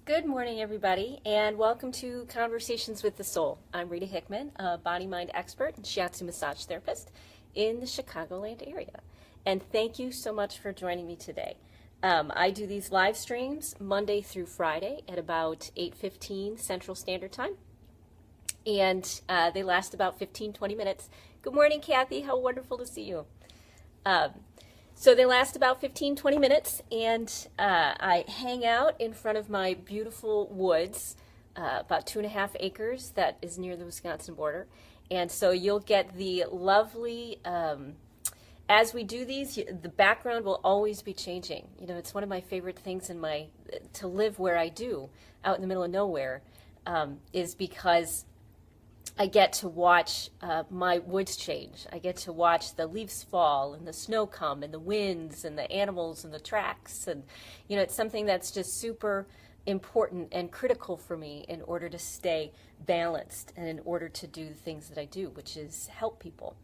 Good morning, everybody, and welcome to Conversations with the Soul. I'm Rita Hickman, a body-mind expert and shiatsu massage therapist in the Chicagoland area. And thank you so much for joining me today. I do these live streams Monday through Friday at about 8:15 Central Standard Time, and they last about 15-20 minutes. Good morning, Kathy. How wonderful to see you. So they last about 15-20 minutes, and I hang out in front of my beautiful woods, about 2.5 acres that is near the Wisconsin border. And so you'll get the lovely, as we do these, the background will always be changing. You know, it's one of my favorite things to live where I do, out in the middle of nowhere, is because I get to watch my woods change. I get to watch the leaves fall and the snow come and the winds and the animals and the tracks. And, you know, it's something that's just super important and critical for me in order to stay balanced and in order to do the things that I do, which is help people.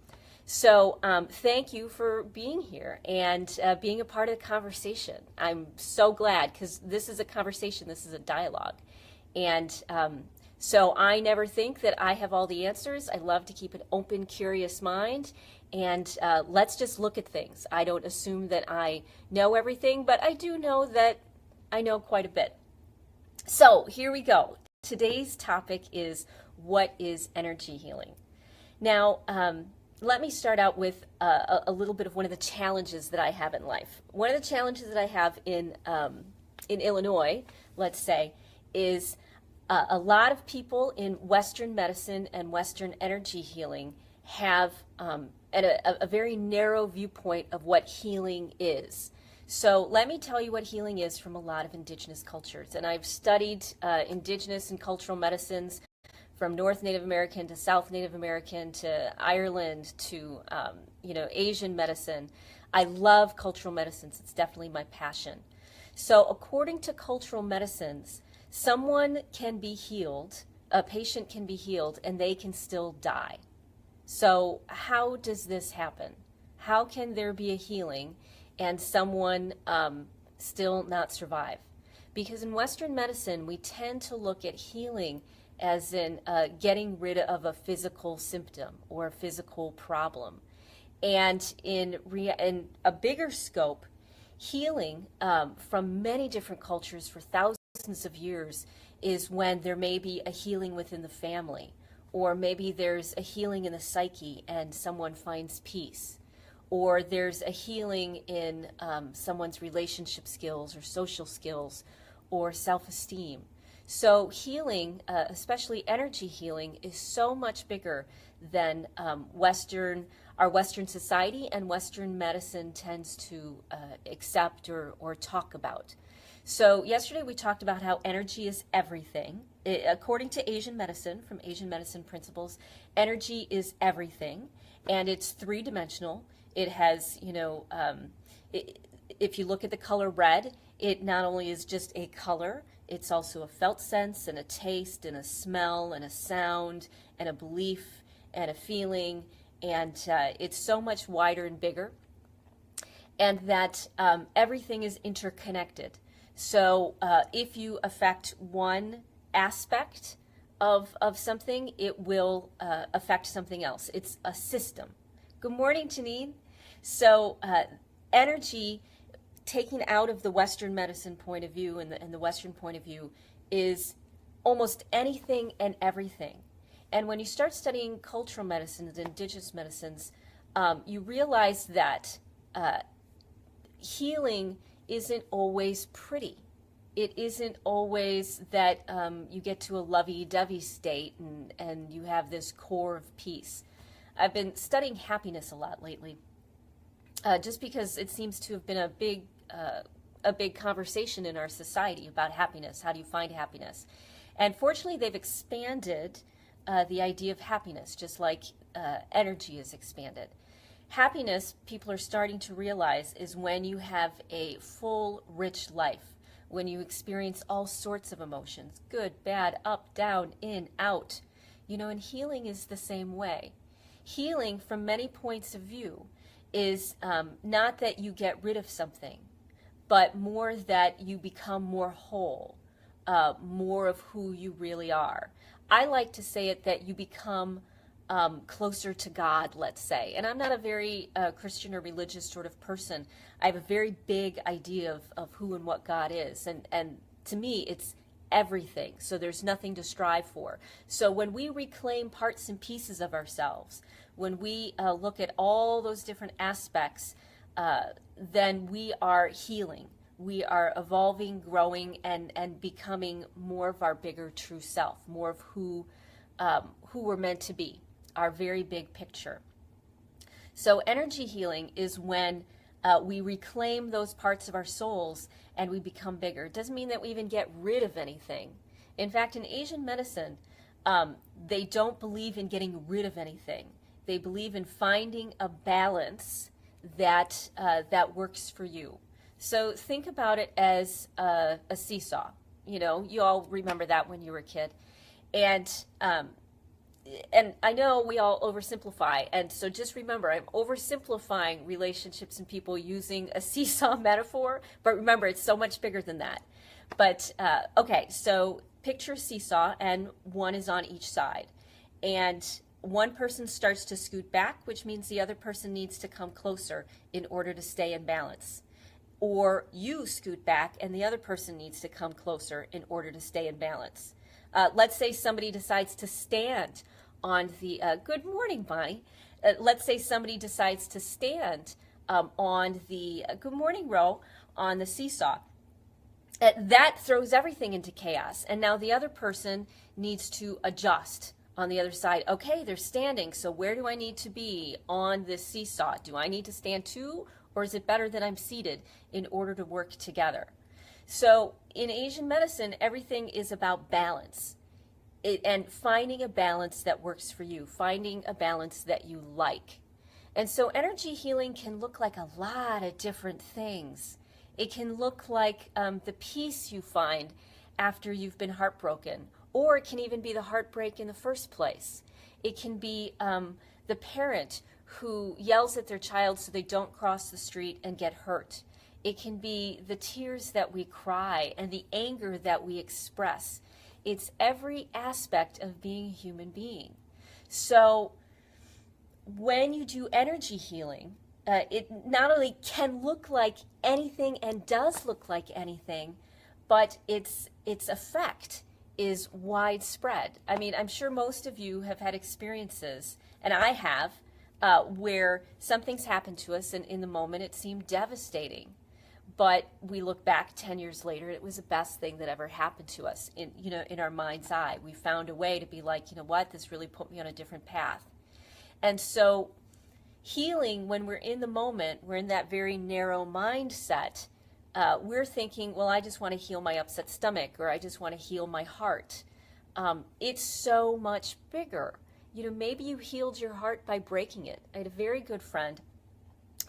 So thank you for being here and being a part of the conversation. I'm so glad because this is a conversation, this is a dialogue. And so I never think that I have all the answers. I love to keep an open, curious mind, and let's just look at things. I don't assume that I know everything, but I do know that I know quite a bit. So here we go. Today's topic is, what is energy healing? Now, let me start out with a little bit of one of the challenges that I have in life. One of the challenges that I have in Illinois, let's say, is a lot of people in Western medicine and Western energy healing have a very narrow viewpoint of what healing is. So let me tell you what healing is from a lot of indigenous cultures. And I've studied indigenous and cultural medicines from North Native American to South Native American to Ireland to Asian medicine. I love cultural medicines. It's definitely my passion. So according to cultural medicines, someone can be healed, a patient can be healed, and they can still die. So how does this happen? How can there be a healing and someone still not survive? Because in Western medicine, we tend to look at healing as in getting rid of a physical symptom or a physical problem. And in a bigger scope, healing from many different cultures for thousands of years is when there may be a healing within the family, or maybe there's a healing in the psyche and someone finds peace, or there's a healing in someone's relationship skills or social skills or self-esteem. So healing, especially energy healing, is so much bigger than our Western society and Western medicine tends to accept or talk about. So yesterday we talked about how energy is everything. According to Asian medicine, from Asian medicine principles, energy is everything, and it's three-dimensional. It has, if you look at the color red, it not only is just a color, it's also a felt sense and a taste and a smell and a sound and a belief and a feeling, and it's so much wider and bigger, and that everything is interconnected. So if you affect one aspect of something, it will affect something else. It's a system. Good morning, Janine. So energy, taken out of the Western medicine point of view and the Western point of view, is almost anything and everything. And when you start studying cultural medicines, indigenous medicines, you realize that healing isn't always pretty. It isn't always that you get to a lovey-dovey state and you have this core of peace. I've been studying happiness a lot lately, just because it seems to have been a big conversation in our society about happiness. How do you find happiness? And fortunately, they've expanded the idea of happiness, just like energy is expanded. Happiness, people are starting to realize, is when you have a full, rich life, when you experience all sorts of emotions, good, bad, up, down, in, out. And healing is the same way. Healing, from many points of view, is not that you get rid of something, but more that you become more whole, more of who you really are. I like to say it that you become closer to God, let's say. And I'm not a very Christian or religious sort of person. I have a very big idea of who and what God is. And to me, it's everything. So there's nothing to strive for. So when we reclaim parts and pieces of ourselves, when we look at all those different aspects, then we are healing. We are evolving, growing, and becoming more of our bigger true self, more of who we're meant to be, our very big picture. So energy healing is when we reclaim those parts of our souls and we become bigger. It doesn't mean that we even get rid of anything. In fact, in Asian medicine, they don't believe in getting rid of anything. They believe in finding a balance that works for you. So think about it as a seesaw. You know, you all remember that when you were a kid. And I know we all oversimplify, and so just remember, I'm oversimplifying relationships and people using a seesaw metaphor, but remember, it's so much bigger than that. But, okay, so picture a seesaw, and one is on each side. And one person starts to scoot back, which means the other person needs to come closer in order to stay in balance. Or you scoot back, and the other person needs to come closer in order to stay in balance. Let's say somebody decides to stand on the, good morning, Bonnie. Let's say somebody decides to stand on the good morning row on the seesaw. That throws everything into chaos. And now the other person needs to adjust on the other side. Okay, they're standing, so where do I need to be on this seesaw? Do I need to stand too, or is it better that I'm seated in order to work together? So in Asian medicine, everything is about balance and finding a balance that works for you, finding a balance that you like. And so energy healing can look like a lot of different things. It can look like the peace you find after you've been heartbroken, or it can even be the heartbreak in the first place. It can be the parent who yells at their child so they don't cross the street and get hurt. It can be the tears that we cry and the anger that we express. It's every aspect of being a human being. So when you do energy healing, it not only can look like anything and does look like anything, but its effect is widespread. I mean, I'm sure most of you have had experiences, and I have, where something's happened to us, and in the moment it seemed devastating. But we look back 10 years later, it was the best thing that ever happened to us in our mind's eye. We found a way to be like, you know what, this really put me on a different path. And so healing, when we're in the moment, we're in that very narrow mindset, we're thinking, well, I just want to heal my upset stomach, or I just want to heal my heart. It's so much bigger. You know, maybe you healed your heart by breaking it. I had a very good friend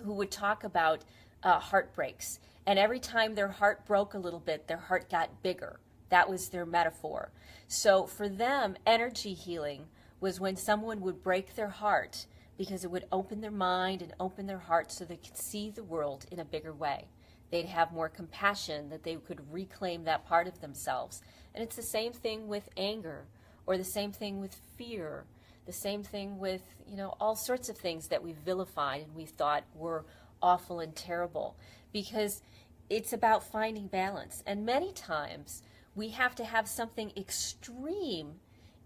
who would talk about heartbreaks. And every time their heart broke a little bit, their heart got bigger. That was their metaphor. So for them, energy healing was when someone would break their heart, because it would open their mind and open their heart so they could see the world in a bigger way. They'd have more compassion, that they could reclaim that part of themselves. And it's the same thing with anger, or the same thing with fear, the same thing with, you know, all sorts of things that we vilified and we thought were awful and terrible, because it's about finding balance. And many times we have to have something extreme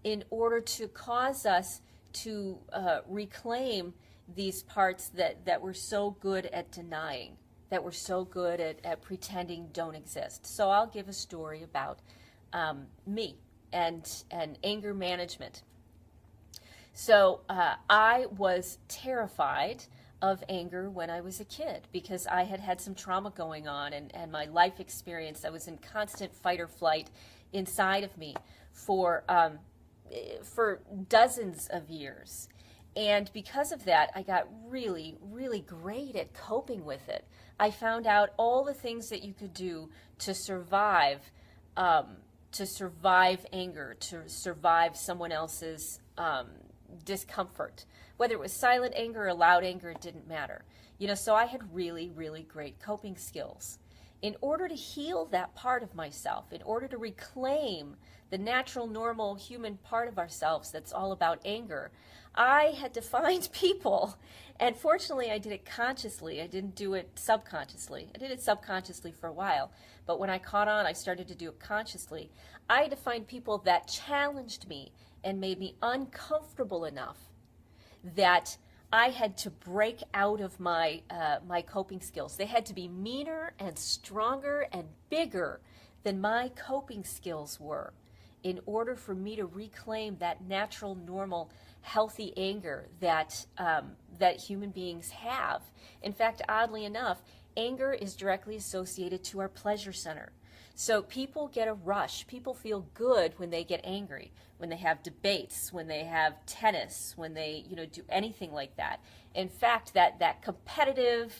in order to cause us to reclaim these parts that we're so good at denying, that we're so good at pretending don't exist. So I'll give a story about me and anger management. So I was terrified of anger when I was a kid, because I had had some trauma going on, and my life experience, I was in constant fight or flight inside of me for dozens of years. And because of that, I got really, really great at coping with it. I found out all the things that you could do to survive anger, to survive someone else's discomfort. Whether it was silent anger or loud anger, it didn't matter. You know, so I had really, really great coping skills. in order to heal that part of myself, in order to reclaim the natural, normal human part of ourselves that's all about anger, I had to find people. And fortunately, I did it consciously. I didn't do it subconsciously. I did it subconsciously for a while. But when I caught on, I started to do it consciously. I had to find people that challenged me and made me uncomfortable enough that I had to break out of my my coping skills. They had to be meaner and stronger and bigger than my coping skills were in order for me to reclaim that natural, normal, healthy anger that that human beings have. In fact, oddly enough, anger is directly associated to our pleasure center. So people get a rush. People feel good when they get angry, when they have debates, when they have tennis, when they, do anything like that. In fact, that competitive,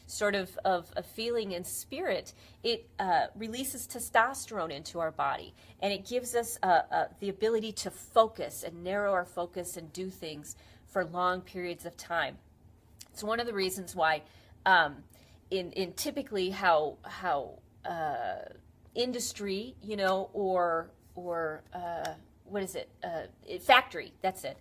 sort of a feeling and spirit, it releases testosterone into our body, and it gives us the ability to focus and narrow our focus and do things for long periods of time. It's one of the reasons why, in typically how industry, or what is it? Factory, that's it.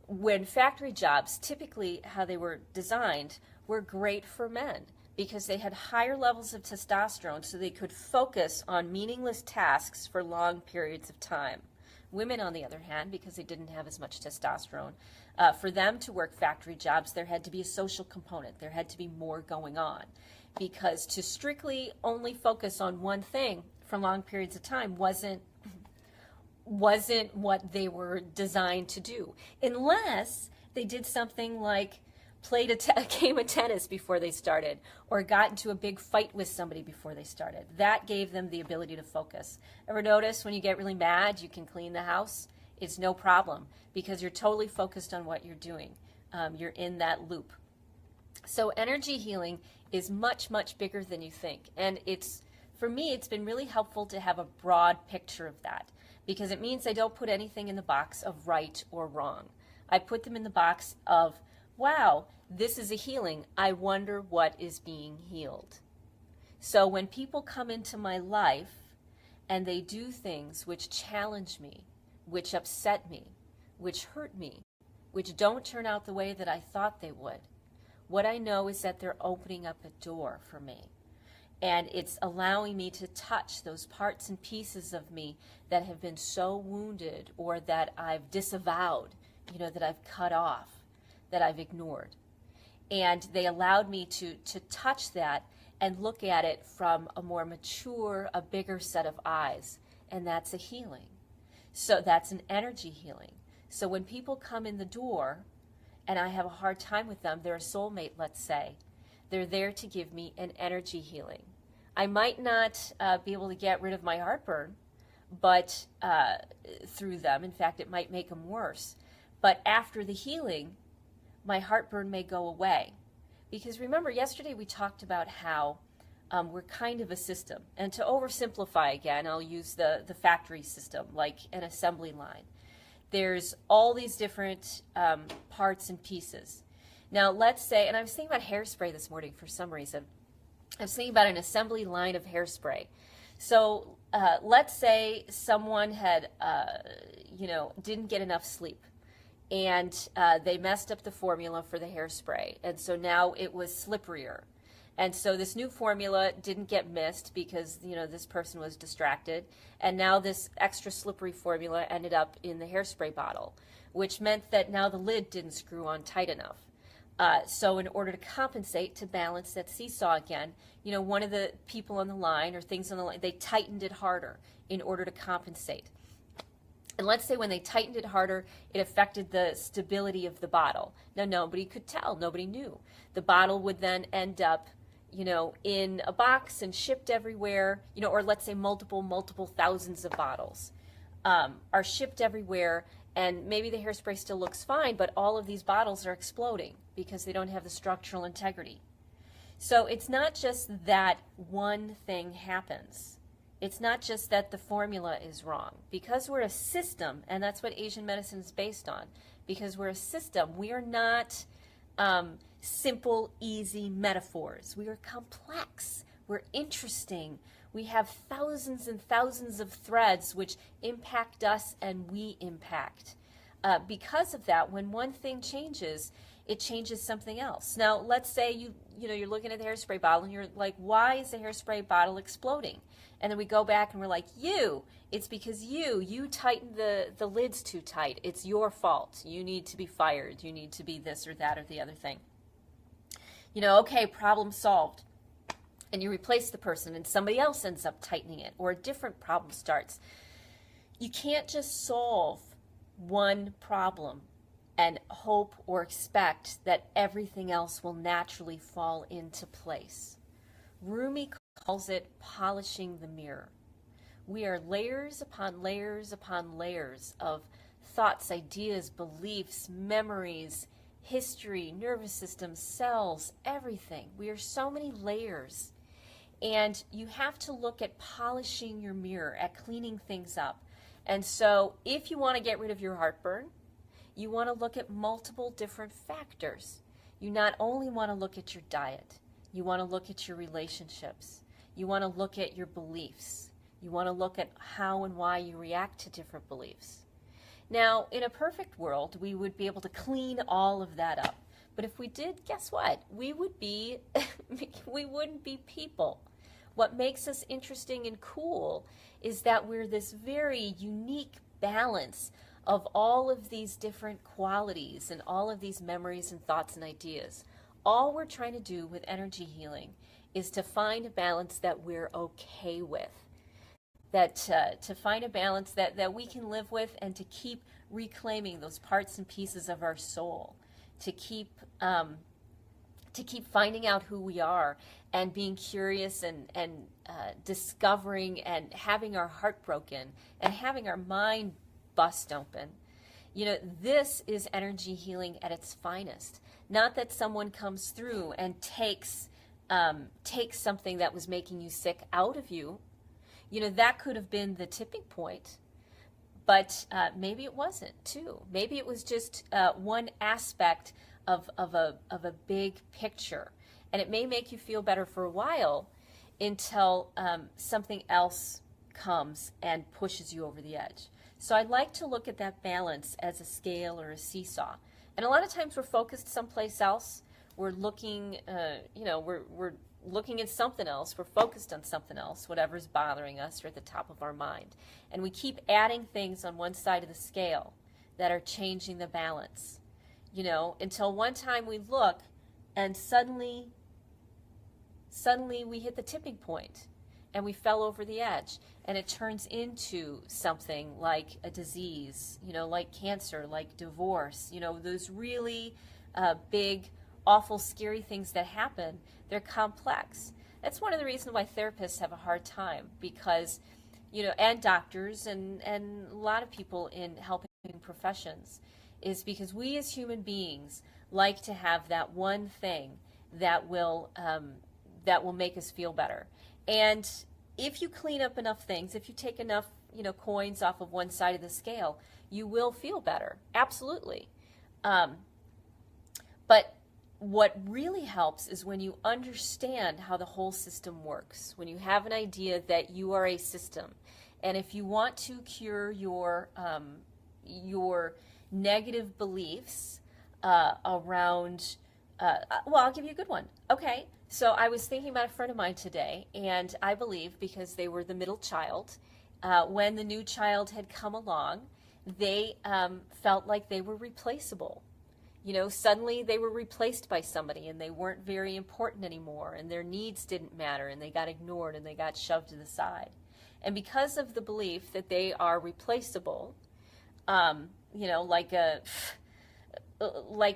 When factory jobs, typically how they were designed, were great for men because they had higher levels of testosterone so they could focus on meaningless tasks for long periods of time. Women, on the other hand, because they didn't have as much testosterone, for them to work factory jobs, there had to be a social component. There had to be more going on, because to strictly only focus on one thing for long periods of time wasn't what they were designed to do, unless they did something like played a game of tennis before they started, or got into a big fight with somebody before they started. That gave them the ability to focus. Ever notice when you get really mad, you can clean the house? It's no problem because you're totally focused on what you're doing. You're in that loop. So energy healing is much, much bigger than you think. And for me, it's been really helpful to have a broad picture of that, because it means I don't put anything in the box of right or wrong. I put them in the box of, wow, this is a healing. I wonder what is being healed. So when people come into my life and they do things which challenge me, which upset me, which hurt me, which don't turn out the way that I thought they would, what I know is that they're opening up a door for me. And it's allowing me to touch those parts and pieces of me that have been so wounded, or that I've disavowed, that I've cut off, that I've ignored. And they allowed me to touch that and look at it from a more mature, a bigger set of eyes. And that's a healing. So that's an energy healing. So when people come in the door and I have a hard time with them, they're a soulmate, let's say. They're there to give me an energy healing. I might not be able to get rid of my heartburn, but through them, in fact, it might make them worse. But after the healing, my heartburn may go away. Because remember, yesterday we talked about how we're kind of a system. And to oversimplify again, I'll use the factory system, like an assembly line. There's all these different parts and pieces. Now, let's say, and I was thinking about hairspray this morning for some reason. I was thinking about an assembly line of hairspray. So let's say someone had, didn't get enough sleep, and they messed up the formula for the hairspray, and so now it was slipperier. And so this new formula didn't get missed because, this person was distracted, and now this extra slippery formula ended up in the hairspray bottle, which meant that now the lid didn't screw on tight enough. So in order to compensate, to balance that seesaw again, one of the people on the line or things on the line, they tightened it harder in order to compensate. And let's say when they tightened it harder, it affected the stability of the bottle. Now, nobody could tell. Nobody knew. The bottle would then end up, in a box and shipped everywhere, or let's say multiple thousands of bottles are shipped everywhere, and maybe the hairspray still looks fine, but all of these bottles are exploding because they don't have the structural integrity. So it's not just that one thing happens. It's not just that the formula is wrong. Because we're a system, and that's what Asian medicine is based on, because we're a system, we are not simple, easy metaphors. We are complex. We're interesting. We have thousands and thousands of threads which impact us and we impact. Because of that, when one thing changes, it changes something else. Now, let's say you're looking at the hairspray bottle and you're like, why is the hairspray bottle exploding? And then we go back and we're like, it's because you tightened the lids too tight. It's your fault. You need to be fired. You need to be this or that or the other thing. Okay, problem solved. And you replace the person and somebody else ends up tightening it, or a different problem starts. You can't just solve one problem and hope or expect that everything else will naturally fall into place. Rumi calls it polishing the mirror. We are layers upon layers upon layers of thoughts, ideas, beliefs, memories, history, nervous system, cells, everything. We are so many layers. And you have to look at polishing your mirror, at cleaning things up. And so if you want to get rid of your heartburn, you want to look at multiple different factors. You not only want to look at your diet, you want to look at your relationships, you want to look at your beliefs, you want to look at how and why you react to different beliefs. Now, in a perfect world, we would be able to clean all of that up. But if we did, guess what? We wouldn't be people. What makes us interesting and cool is that we're this very unique balance of all of these different qualities and all of these memories and thoughts and ideas. All we're trying to do with energy healing is to find a balance that we're okay with. To find a balance that we can live with, and to keep reclaiming those parts and pieces of our soul, to keep finding out who we are and being curious and discovering and having our heart broken and having our mind bust open. This is energy healing at its finest. Not that someone comes through and takes something that was making you sick out of you. That could have been the tipping point, but maybe it wasn't too. Maybe it was just one aspect of a big picture, and it may make you feel better for a while until something else comes and pushes you over the edge. So I like to look at that balance as a scale or a seesaw. And a lot of times we're focused someplace else. We're looking, we're looking at something else. We're focused on something else, whatever's bothering us or at the top of our mind. And we keep adding things on one side of the scale that are changing the balance, until one time we look and suddenly we hit the tipping point and we fell over the edge, and it turns into something like a disease, like cancer, like divorce, those really big, awful, scary things that happen. They're complex. That's one of the reasons why therapists have a hard time, because, and doctors and a lot of people in helping professions, is because we as human beings like to have that one thing that will make us feel better. And if you clean up enough things, if you take enough, coins off of one side of the scale, you will feel better. Absolutely. But what really helps is when you understand how the whole system works, when you have an idea that you are a system. And if you want to cure your negative beliefs around, I'll give you a good one. Okay, so I was thinking about a friend of mine today, and I believe because they were the middle child, when the new child had come along, they felt like they were replaceable. Suddenly they were replaced by somebody and they weren't very important anymore, and their needs didn't matter, and they got ignored and they got shoved to the side. And because of the belief that they are replaceable, like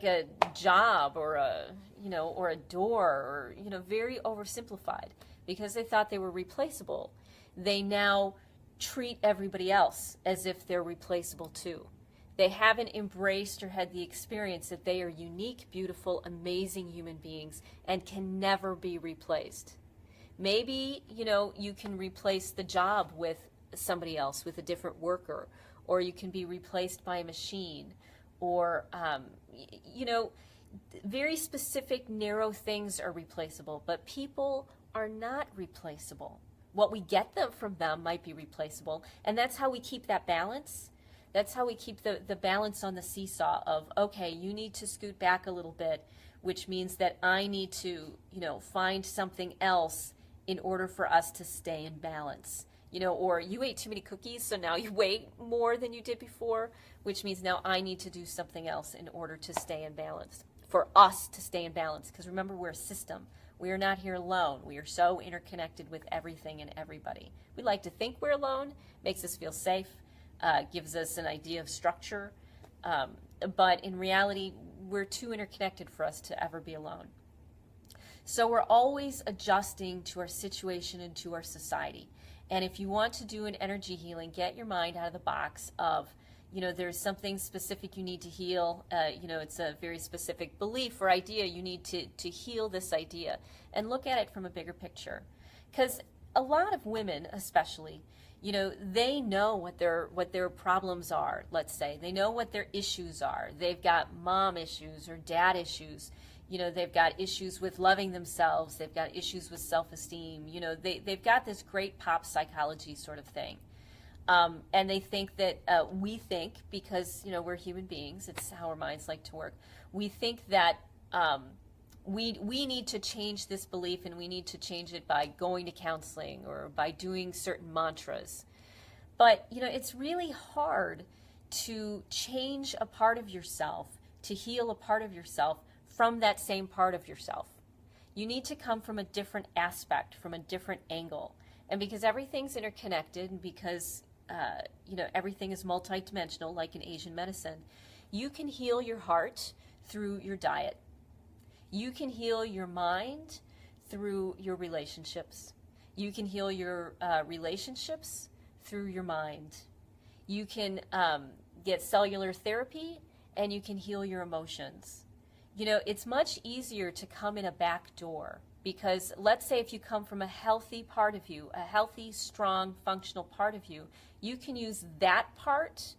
a job or a door, or, very oversimplified, because they thought they were replaceable, they now treat everybody else as if they're replaceable too. They haven't embraced or had the experience that they are unique, beautiful, amazing human beings and can never be replaced. Maybe, you can replace the job with somebody else, with a different worker, or you can be replaced by a machine, or, very specific, narrow things are replaceable. But people are not replaceable. What we get them from them might be replaceable, and that's how we keep that balance. That's how we keep the balance on the seesaw of, okay, you need to scoot back a little bit, which means that I need to, find something else in order for us to stay in balance. Or you ate too many cookies, so now you weigh more than you did before, which means now I need to do something else in order to stay in balance, for us to stay in balance. Because remember, we're a system. We are not here alone. We are so interconnected with everything and everybody. We like to think we're alone, makes us feel safe, gives us an idea of structure, but in reality, we're too interconnected for us to ever be alone. So we're always adjusting to our situation and to our society. And if you want to do an energy healing, get your mind out of the box of, there's something specific you need to heal. It's a very specific belief or idea. You need to heal this idea and look at it from a bigger picture. Because a lot of women, especially, they know what their problems are, let's say. They know what their issues are. They've got mom issues or dad issues. They've got issues with loving themselves. They've got issues with self-esteem. They've got this great pop psychology sort of thing. And they think that we think, because, we're human beings, it's how our minds like to work, we think that we need to change this belief, and we need to change it by going to counseling or by doing certain mantras. But, it's really hard to change a part of yourself, to heal a part of yourself from that same part of yourself. You need to come from a different aspect, from a different angle. And because everything's interconnected, and because everything is multidimensional, like in Asian medicine, you can heal your heart through your diet. You can heal your mind through your relationships. You can heal your relationships through your mind. You can get cellular therapy, and you can heal your emotions. It's much easier to come in a back door, because let's say if you come from a healthy part of you, a healthy, strong, functional part of you, you can use that part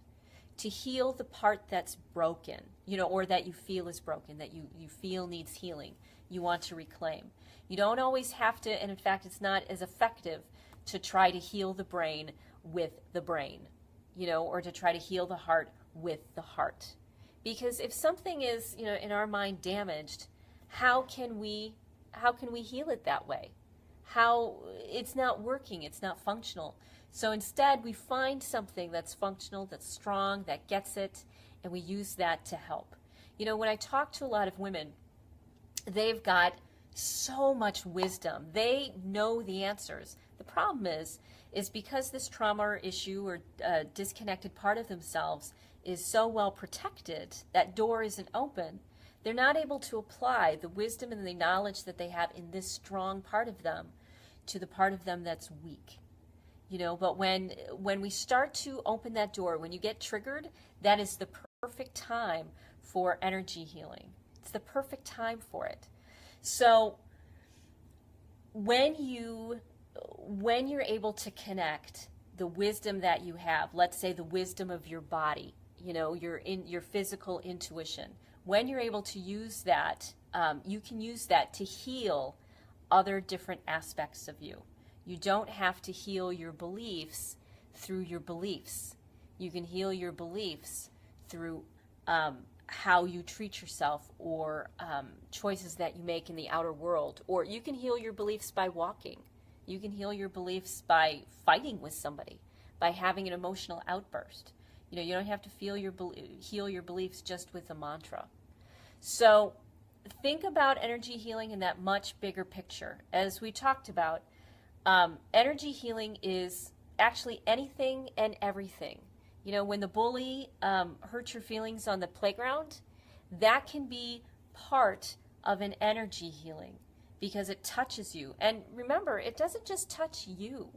to heal the part that's broken, or that you feel is broken, that you feel needs healing, you want to reclaim. You don't always have to, and in fact, it's not as effective to try to heal the brain with the brain, or to try to heal the heart with the heart. Because if something is, in our mind damaged, how can we heal it that way? It's not working, it's not functional. So instead, we find something that's functional, that's strong, that gets it, and we use that to help. When I talk to a lot of women, they've got so much wisdom. They know the answers. The problem is because this trauma or issue or disconnected part of themselves is so well protected, that door isn't open, they're not able to apply the wisdom and the knowledge that they have in this strong part of them to the part of them that's weak. But when we start to open that door, when you get triggered, that is the perfect time for energy healing. It's the perfect time for it. So when you're able to connect the wisdom that you have, let's say the wisdom of your body, your physical intuition, when you're able to use that, you can use that to heal other different aspects of you. You don't have to heal your beliefs through your beliefs. You can heal your beliefs through how you treat yourself, or choices that you make in the outer world. Or you can heal your beliefs by walking. You can heal your beliefs by fighting with somebody, by having an emotional outburst. You don't have to heal your beliefs just with a mantra. So think about energy healing in that much bigger picture. As we talked about, energy healing is actually anything and everything. When the bully hurts your feelings on the playground, that can be part of an energy healing, because it touches you. And remember, it doesn't just touch you.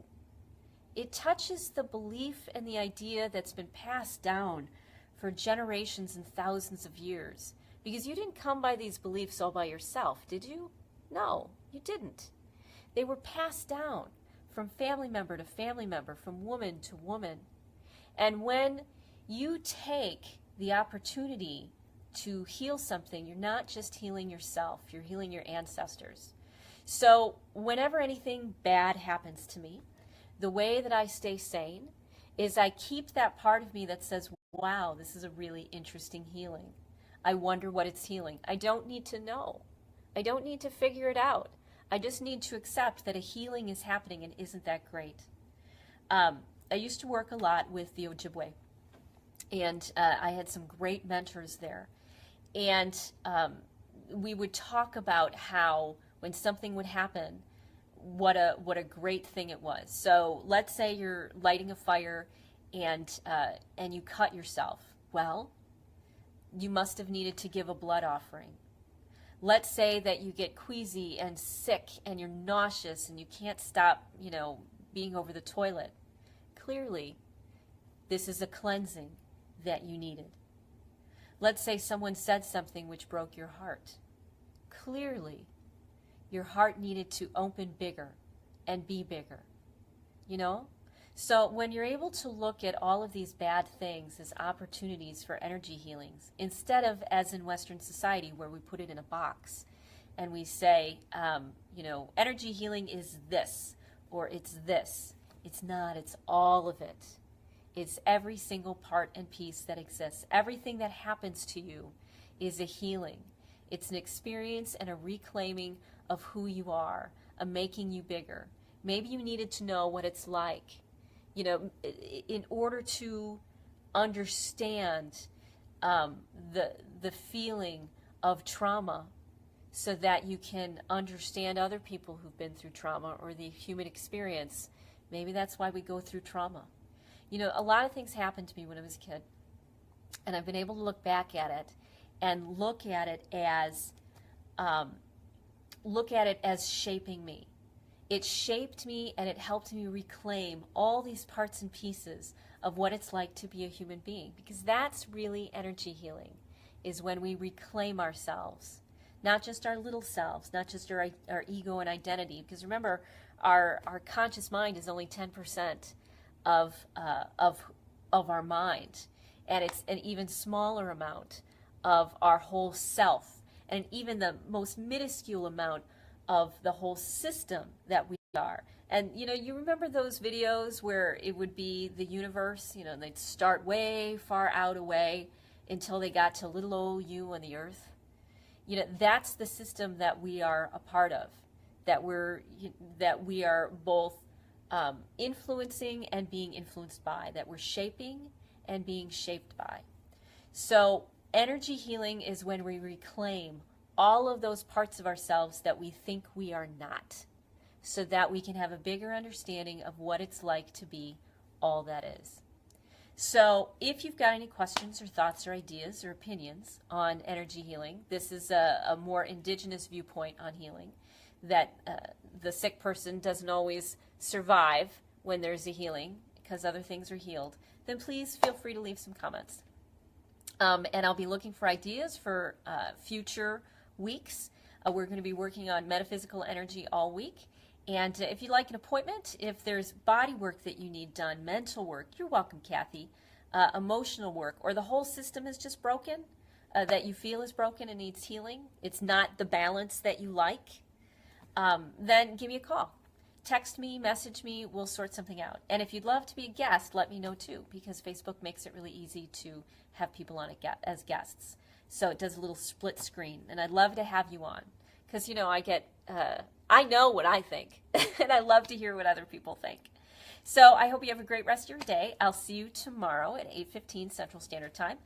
It touches the belief and the idea that's been passed down for generations and thousands of years. Because you didn't come by these beliefs all by yourself, did you? No, you didn't. They were passed down from family member to family member, from woman to woman. And when you take the opportunity to heal something, you're not just healing yourself, you're healing your ancestors. So whenever anything bad happens to me, the way that I stay sane is I keep that part of me that says, wow, this is a really interesting healing. I wonder what it's healing. I don't need to know. I don't need to figure it out. I just need to accept that a healing is happening, and isn't that great? I used to work a lot with the Ojibwe, and I had some great mentors there. And we would talk about how when something would happen, what a great thing it was. So let's say you're lighting a fire and you cut yourself. Well, you must have needed to give a blood offering. Let's say that you get queasy and sick and you're nauseous and you can't stop, being over the toilet. Clearly, this is a cleansing that you needed. Let's say someone said something which broke your heart. Clearly, your heart needed to open bigger and be bigger. So when you're able to look at all of these bad things as opportunities for energy healings, instead of, as in Western society, where we put it in a box and we say, energy healing is this, or it's this. It's not. It's all of it. It's every single part and piece that exists. Everything that happens to you is a healing. It's an experience and a reclaiming of who you are, a making you bigger. Maybe you needed to know what it's like, in order to understand the feeling of trauma, so that you can understand other people who've been through trauma or the human experience. Maybe that's why we go through trauma. A lot of things happened to me when I was a kid, and I've been able to look back at it and look at it as shaping me. It shaped me, and it helped me reclaim all these parts and pieces of what it's like to be a human being, because that's really energy healing, is when we reclaim ourselves, not just our little selves, not just our ego and identity, because remember, our conscious mind is only 10% of our mind, and it's an even smaller amount of our whole self, and even the most minuscule amount of the whole system that we are. And you remember those videos where it would be the universe, they'd start way far out away until they got to little old you on the earth. That's the system that we are a part of, that we are both influencing and being influenced by, that we're shaping and being shaped by. So energy healing is when we reclaim all of those parts of ourselves that we think we are not, so that we can have a bigger understanding of what it's like to be all that is. So if you've got any questions or thoughts or ideas or opinions on energy healing, this is a more indigenous viewpoint on healing, that the sick person doesn't always survive when there's a healing because other things are healed, then please feel free to leave some comments. And I'll be looking for ideas for future weeks. We're going to be working on metaphysical energy all week. And if you'd like an appointment, if there's body work that you need done, mental work, you're welcome, Kathy. Emotional work, or the whole system is just broken, that you feel is broken and needs healing, it's not the balance that you like, then give me a call. Text me, message me, we'll sort something out. And if you'd love to be a guest, let me know too, because Facebook makes it really easy to have people on it as guests. So it does a little split screen, and I'd love to have you on, because I know what I think, and I love to hear what other people think. So I hope you have a great rest of your day. I'll see you tomorrow at 8:15 Central Standard Time,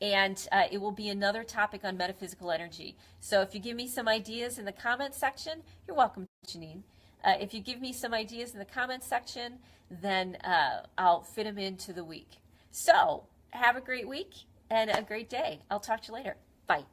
and it will be another topic on metaphysical energy. So if you give me some ideas in the comments section, you're welcome, Janine. If you give me some ideas in the comments section, then I'll fit them into the week. So have a great week and a great day. I'll talk to you later. Bye.